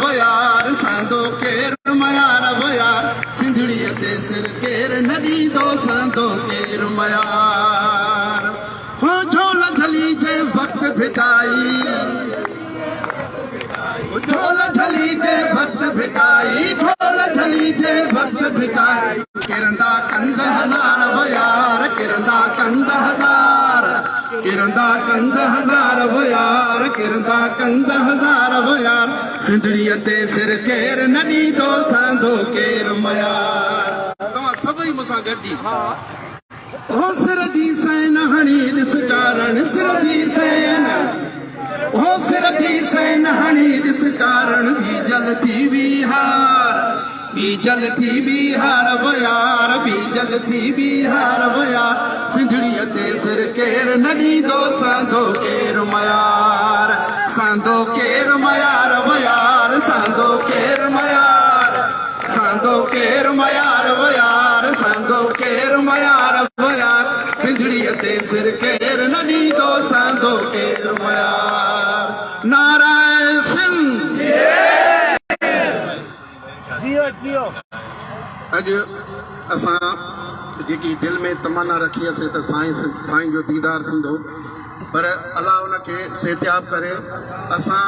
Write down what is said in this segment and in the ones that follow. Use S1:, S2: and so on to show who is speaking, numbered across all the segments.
S1: बयार सांदो केर मयार बयार सिंधड़ी ते सिर केर नदी दो सांदो केर मयार हो झोल झली जे वक्त भिटाई झोल झली जे वक्त भिटाई झोल झली जे वक्त भिटाई किरंदा कंद हज़ार बयार किरंदा कंद हज़ार किरंदा कंद हज़ार बयार किरंदा कंद हज़ार बयार सिंधड़ी ते सिर केर नदी दो सांदो केर मयार तव्हां सभई मूंसां गॾिजी हो सिर जी सैन हणी ॾिस चारण सिर जी सैन हो सिर जी सैन हणी ॾिस चारण बीजल थी बिहार बीजल थी बिहार बयार बीजल थी बिहार बयार सिंधड़ी ते सिर केर नदी दो सांदो केर मयार सांदो केर मयार बयार सांदो केर मयार सांदो केर मयार बयार सांदो केर मयार बयार सिंधड़ी ते सिर केर नदी दो सांदो केर मयार नारायण सिंह अॼु असां जेकी दिलि में तमन्ना रखी हुअसीं त साईं जो दीदार थींदो पर अलाह उनखे सिहतियाब करे असां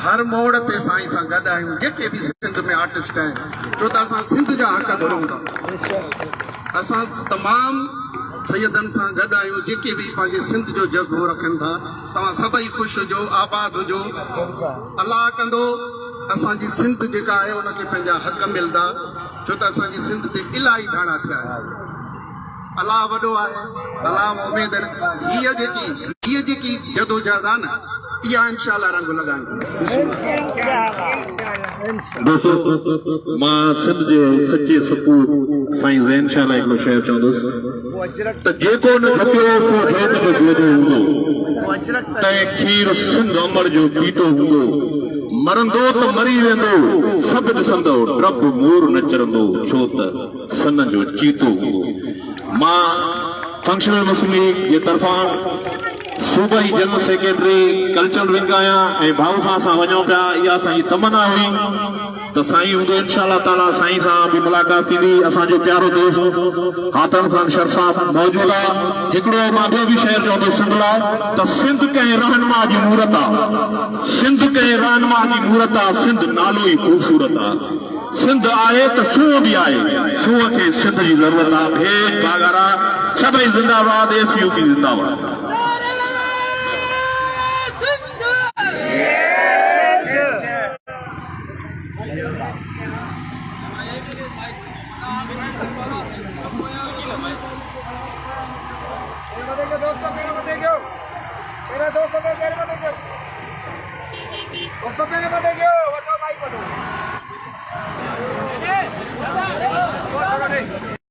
S1: हर मोड़ ते साईं सां गॾु आहियूं जेके बि सिंध में आर्टिस्ट आहिनि छो त असां सिंध जा हक़ घुरूं था असां तमामु सैयदनि सां गॾु आहियूं जेके बि पंहिंजे सिंध जो जज़्बो रखनि था तव्हां सभई ख़ुशि हुजो आबाद हुजो अलाह कंदो असांजी सिंध जेका आहे उनखे पंहिंजा हक़ मिलंदा छो त असांजी सिंध ते इलाही दाणा थिया आहिनि अलाह वॾो आहे अलाह उमेद हीअ जेकी जदोजहद आहे न इहा इंशाअल्लाह रंग
S2: दोस्तों मां सिंध जे सचे सपूत साईं ज़ैन शाह लाइ हिकिड़ो शइ चवंदुसि त जेको न खपियो सो जोत जो जोड़ो हूंदो तंहिं खीर सिंध अमर जो पीतो हूंदो मरंदो त मरी वेंदो सभु ॾिसंदो डब मोर न चरंदो छो त सन जो चीतो हूंदो मां फंक्शनल मुस्लिम लीग जे तरफ़ां सूबाई जनरल सेक्रेटरी कल्चरल विंग आहियां ऐं भाऊ सां असां वञूं पिया इहा असांजी तमन्ना हुई त साईं हूंदो इंशाअल्लाह ताला साईं सां बि मुलाक़ात थींदी असांजो प्यारो दोस्त हातम खान शर साहब मौजूद आहे हिकिड़ो मां ॿियो बि शहर चवंदो सिंध लाइ त सिंध कंहिं रहनुमा जी मूरत आहे सिंध कंहिं रहनुमा जी मूरत आहे सिंध नालो ई ख़ूबसूरत आहे सिंध आहे त सूंहं बि आहे सूंहं खे सिंध जी ज़रूरत आहे भेद बागारा सभई ज़िंदाबाद एसयूपी ज़िंदाबाद
S3: दोस्तों